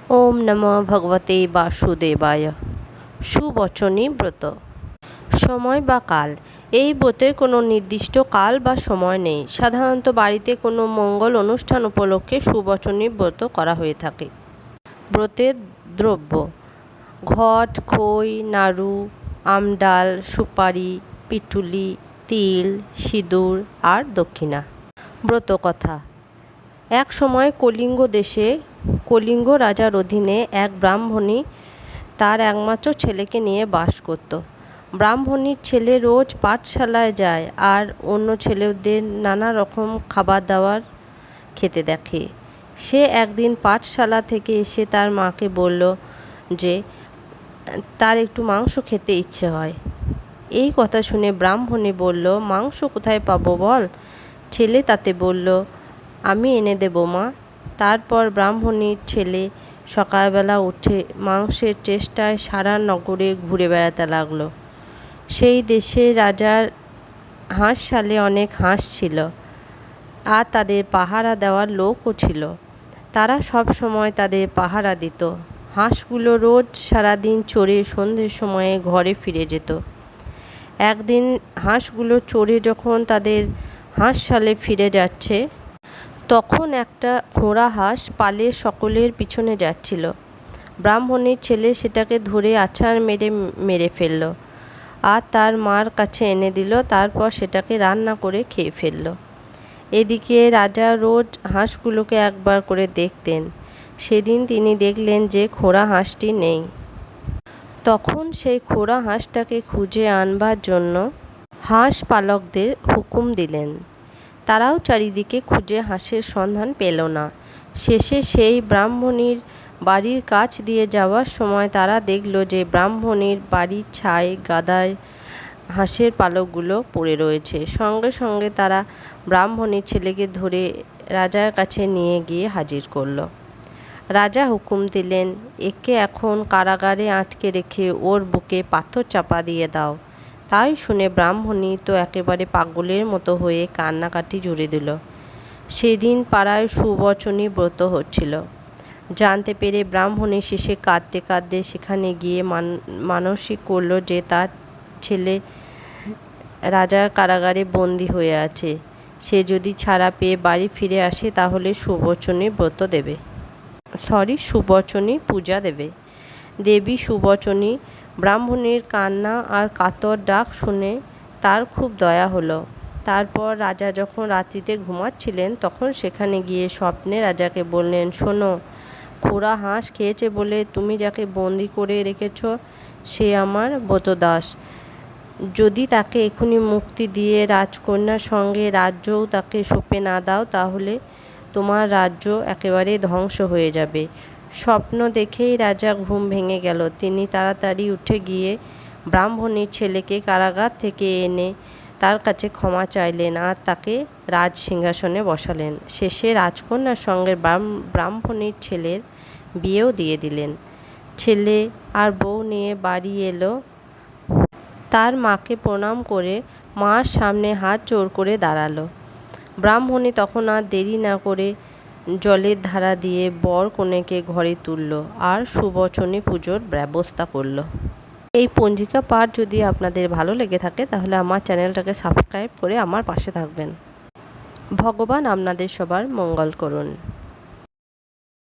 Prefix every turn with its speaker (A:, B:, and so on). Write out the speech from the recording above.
A: ওম নমঃ ভগবতে বাসুদেবায়। সুবচনী ব্রত। সময় বা কাল। এই ব্রতের কোনো নির্দিষ্ট কাল বা সময় নেই। সাধারণত বাড়িতে কোনো মঙ্গল অনুষ্ঠান উপলক্ষে সুবচনী ব্রত করা হয়ে থাকে। ব্রতের দ্রব্য: ঘট, খই, নাড়ু, আমডাল, সুপারি, পিঠুলি, তিল, সিঁদুর আর দক্ষিণা। ব্রতকথা: এক সময় কলিঙ্গ দেশে কলিঙ্গ রাজার অধীনে এক ব্রাহ্মণী তার একমাত্র ছেলেকে নিয়ে বাস করত। ব্রাহ্মণীর ছেলে রোজ পাঠশালায় যায় আর অন্য ছেলেদের নানা রকম খাবার দাবার খেতে দেখে। সে একদিন পাঠশালা থেকে এসে তার মাকে বলল যে তার একটু মাংস খেতে ইচ্ছে হয়। এই কথা শুনে ব্রাহ্মণী বলল, মাংস কোথায় পাবো বল? ছেলে তাতে বলল, আমি এনে দেবো মা। তারপর ব্রাহ্মণীর ছেলে সকালবেলা উঠে মাংসের চেষ্টায় সারা নগরে ঘুরে বেড়াতে লাগলো। সেই দেশে রাজার হাঁসশালে অনেক হাঁস ছিল আর তাদের পাহারা দেওয়ার লোকও ছিল। তারা সব সময় তাদের পাহারা দিত। হাঁসগুলো রোজ সারাদিন চড়ে সন্ধ্যের সময়ে ঘরে ফিরে যেত। একদিন হাঁসগুলো চড়ে যখন তাদের হাঁসশালে ফিরে যাচ্ছে, তখন একটা খোঁড়া হাঁস পালে সকলের পিছনে যাচ্ছিল। ব্রাহ্মণীর ছেলে সেটাকে ধরে আছাড় মেরে ফেলল আর তার মার কাছে এনে দিল। তারপর সেটাকে রান্না করে খেয়ে ফেলল। এদিকে রাজা রোজ হাঁসগুলোকে একবার করে দেখতেন। সেদিন তিনি দেখলেন যে খোঁড়া হাঁসটি নেই। তখন সেই খোঁড়া হাঁসটাকে খুঁজে আনবার জন্য হাঁস পালকদের হুকুম দিলেন। তারাও চারিদিকে খুঁজে হাঁসের সন্ধান পেল না। শেষে সেই ব্রাহ্মণীর বাড়ির কাছ দিয়ে যাওয়ার সময় তারা দেখল যে ব্রাহ্মণীর বাড়ির ছাই গাদায় হাঁসের পালকগুলো পড়ে রয়েছে। সঙ্গে সঙ্গে তারা ব্রাহ্মণীর ছেলেকে ধরে রাজার কাছে নিয়ে গিয়ে হাজির করল। রাজা হুকুম দিলেন, একে এখন কারাগারে আটকে রেখে ওর বুকে পাথর চাপা দিয়ে দাও। তাই শুনে ব্রাহ্মণী তো একেবারে পাগলের মতো হয়ে কান্নাকাটি জুড়ে দিল। সেদিন পাড়ায় সুবচনী ব্রত হচ্ছিল। জানতে পেরে ব্রাহ্মণী শেষে কাঁদতে কাঁদতে সেখানে গিয়ে মানসিক করল যে তার ছেলে রাজার কারাগারে বন্দী হয়ে আছে। সে যদি ছাড়া পেয়ে বাড়ি ফিরে আসে তাহলে সুবচনী পূজা দেবে। দেবী সুবচনী ব্রাহ্মণীর কান্না আর কাতর ডাক শুনে তার খুব দয়া হলো। তারপর রাজা যখন রাত্রিতে ঘুমাচ্ছিলেন তখন সেখানে গিয়ে স্বপ্নে রাজাকে বললেন, শোনো, খোঁড়া হাঁস খেয়েছে বলে তুমি যাকে বন্দি করে রেখেছ সে আমার ব্রতদাস। যদি তাকে এখনই মুক্তি দিয়ে রাজকন্যার সঙ্গে রাজ্যও তাকে সঁপে না দাও তাহলে তোমার রাজ্য একেবারে ধ্বংস হয়ে যাবে। স্বপ্ন দেখেই রাজা ঘুম ভেঙে গেল। তিনি তাড়াতাড়ি উঠে গিয়ে ব্রাহ্মণীর ছেলেকে কারাগার থেকে এনে তার কাছে ক্ষমা চাইলেন আর তাকে রাজ সিংহাসনে বসালেন। শেষে রাজকন্যার সঙ্গে ব্রাহ্মণীর ছেলের বিয়েও দিয়ে দিলেন। ছেলে আর বউ নিয়ে বাড়ি এলো। তার মাকে প্রণাম করে মার সামনে হাত জোর করে দাঁড়ালো। ব্রাহ্মণী তখন আর দেরি না করে জলের ধারা দিয়ে বর কনেকে ঘরে তুলল আর সুবচনী পুজোর ব্যবস্থা করল। এই পঞ্জিকা পাঠ যদি আপনাদের ভালো লেগে থাকে তাহলে আমার চ্যানেলটাকে সাবস্ক্রাইব করে আমার পাশে থাকবেন। ভগবান আপনাদের সবার মঙ্গল করুন।